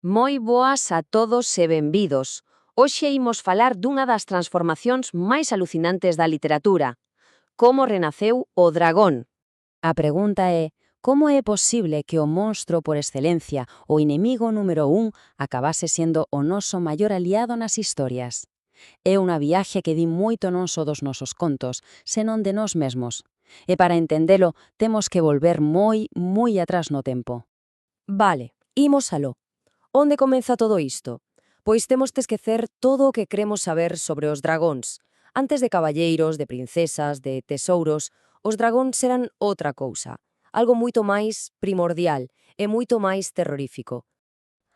Moi boas a todos e benvidos. Hoxe imos falar dunha das transformacións máis alucinantes da literatura. Como renaceu o dragón. A pregunta é, como é posible que o monstro por excelencia, o inimigo número 1, acabase sendo o noso maior aliado nas historias? É unha viaxe que di moito non só dos nosos contos, senón de nós mesmos. E para entendelo, temos que volver moi atrás no tempo. Vale, imos aló. Onde comeza todo isto? Pois temos de esquecer todo o que cremos saber sobre os dragóns. Antes de caballeiros, de princesas, de tesouros, os dragóns eran outra cousa. Algo moito máis primordial e moito máis terrorífico.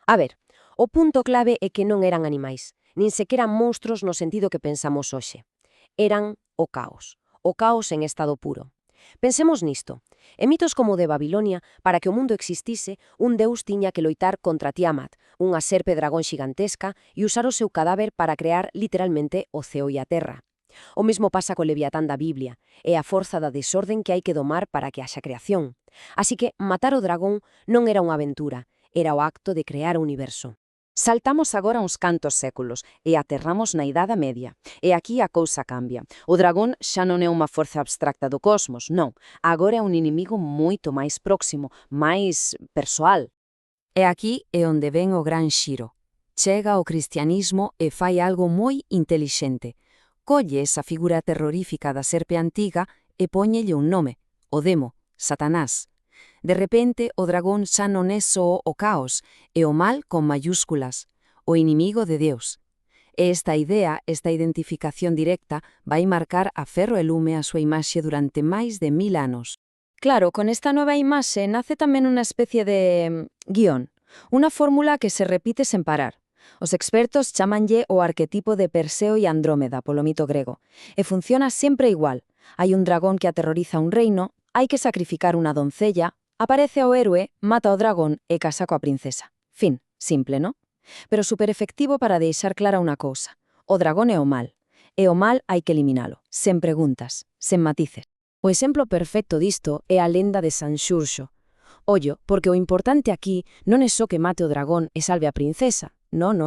A ver, o punto clave é que non eran animais, nin sequera monstruos no sentido que pensamos hoxe. Eran o caos en estado puro. Pensemos nisto. En mitos como o de Babilonia, para que o mundo existise, un deus tiña que loitar contra Tiamat, unha serpe dragón xigantesca, e usar o seu cadáver para crear literalmente o ceo e a terra. O mesmo pasa co Leviatán da Biblia, é a forza da desorden que hai que domar para que haxa creación. Así que matar o dragón non era unha aventura, era o acto de crear o universo. Saltamos agora uns cantos séculos e aterramos na Idade Media. E aquí a cousa cambia. O dragón xa non é unha forza abstracta do cosmos, non. Agora é un inimigo moito máis próximo, máis persoal. E aquí é onde ven o gran xiro. Chega o cristianismo e fai algo moi intelixente. Colle esa figura terrorífica da serpe antiga e póñelle un nome, o demo, Satanás. De repente, o dragón xa non é só o caos, é o mal con mayúsculas, o inimigo de Deus. E esta idea, esta identificación directa, vai marcar a ferro e lume a súa imaxe durante máis de 1000 anos. Claro, con esta nova imaxe nace tamén unha especie de guión, unha fórmula que se repite sen parar. Os expertos chamanlle o arquetipo de Perseo e Andrómeda polo mito grego, e funciona sempre igual. Hai un dragón que aterroriza un reino, hai que sacrificar unha doncella, aparece o héroe, mata o dragón e casa coa princesa. Fin, simple, non? Pero super efectivo para deixar clara unha cousa. O dragón é o mal. E o mal hai que eliminalo, sen preguntas, sen matices. O exemplo perfecto disto é a lenda de San Xurxo. Ollo, porque o importante aquí non é só que mate o dragón e salve a princesa. Non.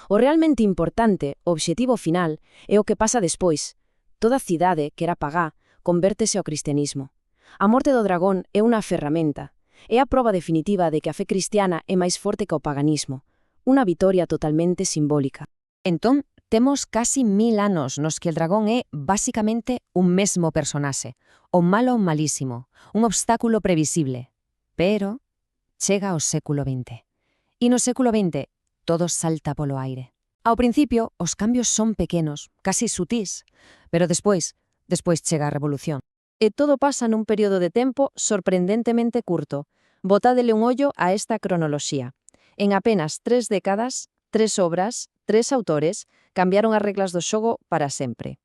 O realmente importante, o obxectivo final, é o que pasa despois. Toda a cidade, que era pagá, convértese ao cristianismo. A morte do dragón é unha ferramenta. É a proba definitiva de que a fe cristiana é máis forte que o paganismo. Unha vitoria totalmente simbólica. Entón, temos casi 1000 anos nos que el dragón é, basicamente, un mesmo personaxe. O malo malísimo, un obstáculo previsible. Pero chega ao século XX. E no século XX, todo salta polo aire. Ao principio, os cambios son pequenos, casi sutís, pero despois chega a revolución. E todo pasa nun período de tempo sorprendentemente curto. Botádele un ollo a esta cronoloxía. En apenas 3 décadas, 3 obras, 3 autores, cambiaron as reglas do xogo para sempre.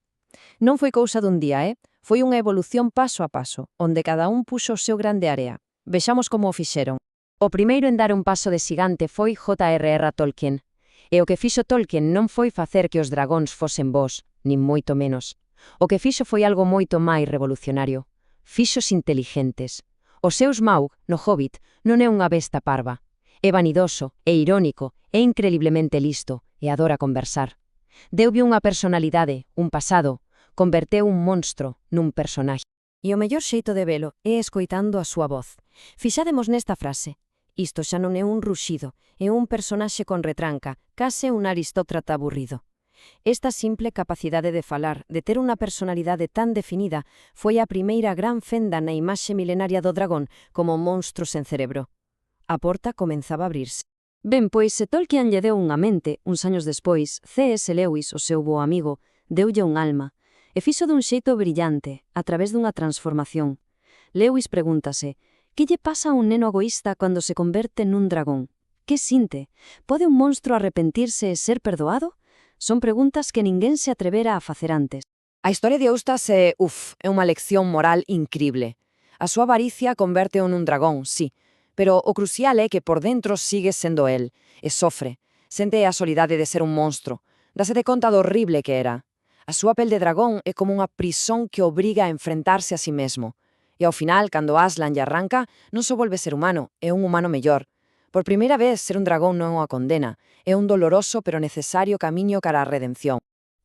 Non foi cousa dun día, Foi unha evolución paso a paso, onde cada un puxo o seu grande área. Vexamos como o fixeron. O primeiro en dar un paso de xigante foi J.R.R. Tolkien. E o que fixo Tolkien non foi facer que os dragóns fosen bos, nin moito menos. O que fixo foi algo moito máis revolucionario. Fixos intelixentes. O seu Smaug, no Hobbit, non é unha besta parva. É vanidoso, é irónico, é increíblemente listo e adora conversar. Deulle unha personalidade, un pasado, converteu un monstro nun personaxe. E o mellor xeito de velo é escoitando a súa voz. Fixademos nesta frase. Isto xa non é un ruxido, é un personaxe con retranca, case un aristócrata aburrido. Esta simple capacidade de falar, de ter unha personalidade tan definida, foi a primeira gran fenda na imaxe milenaria do dragón como monstro sen cerebro. A porta comenzaba a abrirse. Ben, pois se Tolkien lle deu unha mente, uns años despois, C.S. Lewis, o seu bo amigo, deulle un alma, e fixo dun xeito brillante, a través dunha transformación. Lewis pregúntase, que lle pasa a un neno egoísta cando se converte nun dragón? Que sinte? Pode un monstro arrepentirse e ser perdoado? Son preguntas que ninguén se atrevera a facer antes. A historia de Eustas é unha lección moral incrible. A súa avaricia converte-o nun dragón, sí, pero o crucial é que por dentro sigue sendo el, e sofre, sente a solidade de ser un monstro, dase de conta do horrible que era. A súa pel de dragón é como unha prisón que obriga a enfrentarse a si mesmo. E ao final, cando Aslan lle arranca, non só volve ser humano, é un humano mellor, Por primeira vez, ser un dragón non é unha condena. É un doloroso pero necesario camiño cara á redención.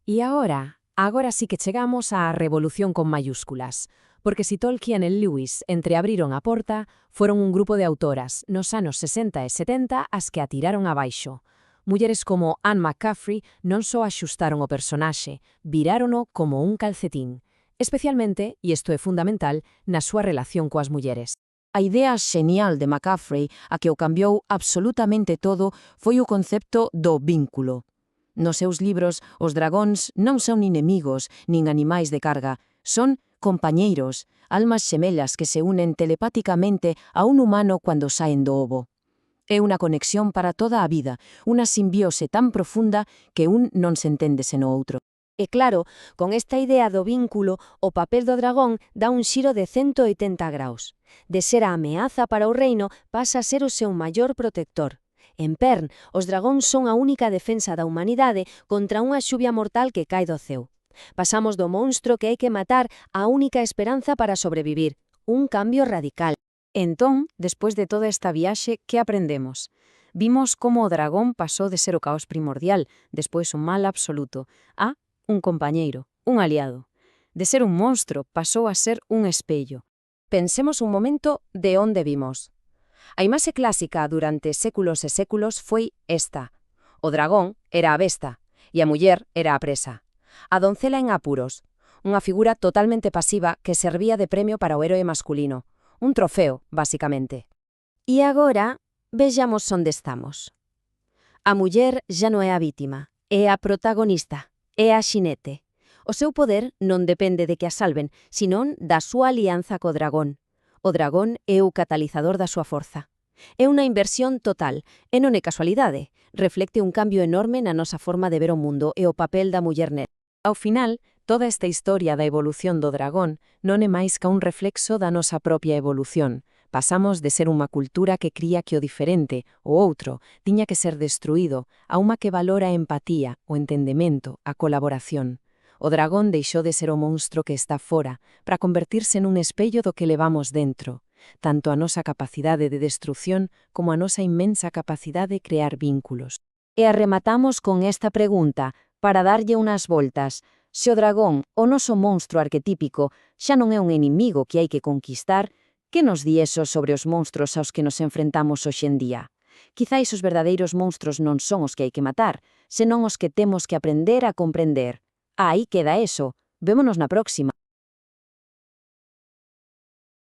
E agora sí que chegamos á revolución con mayúsculas, porque si Tolkien e Lewis entreabriron a porta, foron un grupo de autoras nos anos 60 e 70 as que a tiraron abaixo. Mulleres como Anne McCaffrey non só axustaron o personaxe, virárono como un calcetín, especialmente, e isto é fundamental, na súa relación coas mulleres. A idea xenial de McCaffrey, a que o cambiou absolutamente todo, foi o concepto do vínculo. Nos seus libros, os dragóns non son inimigos nin animais de carga, son compañeiros, almas xemelas que se unen telepáticamente a un humano cando saen do ovo. É unha conexión para toda a vida, unha simbiose tan profunda que un non se entende sen o outro. E claro, con esta idea do vínculo, o papel do dragón dá un xiro de 180 graus. De ser a ameaza para o reino, pasa a ser o seu maior protector. En Pern, os dragóns son a única defensa da humanidade contra unha xuvia mortal que cae do ceo. Pasamos do monstro que hai que matar á única esperanza para sobrevivir. Un cambio radical. Entón, despois de toda esta viaxe, que aprendemos? Vimos como o dragón pasou de ser o caos primordial, despois o mal absoluto, a un compañeiro, un aliado. De ser un monstro, pasou a ser un espello. Pensemos un momento de onde vimos. A imaxe clásica durante séculos e séculos foi esta. O dragón era a besta e a muller era a presa. A doncela en apuros, unha figura totalmente pasiva que servía de premio para o héroe masculino. Un trofeo, basicamente. E agora, vexamos onde estamos. A muller xa non é a vítima, é a protagonista, é a xinete. O seu poder non depende de que a salven, senón da súa alianza co dragón. O dragón é o catalizador da súa forza. É unha inversión total, e non é casualidade. Reflecte un cambio enorme na nosa forma de ver o mundo e o papel da muller nel. Ao final, toda esta historia da evolución do dragón non é máis ca un reflexo da nosa propia evolución. Pasamos de ser unha cultura que cría que o diferente, o outro, tiña que ser destruído, a unha que valora a empatía, o entendemento, a colaboración. O dragón deixou de ser o monstro que está fora para convertirse nun espello do que levamos dentro, tanto a nosa capacidade de destrucción como a nosa inmensa capacidade de crear vínculos. E arrematamos con esta pregunta, para darlle unas voltas. Se o dragón, o noso monstro arquetípico, xa non é un inimigo que hai que conquistar, que nos di eso sobre os monstros aos que nos enfrentamos hoxe en día? Quizáis os verdadeiros monstros non son os que hai que matar, senón os que temos que aprender a comprender. Aí queda eso. Vémonos na próxima.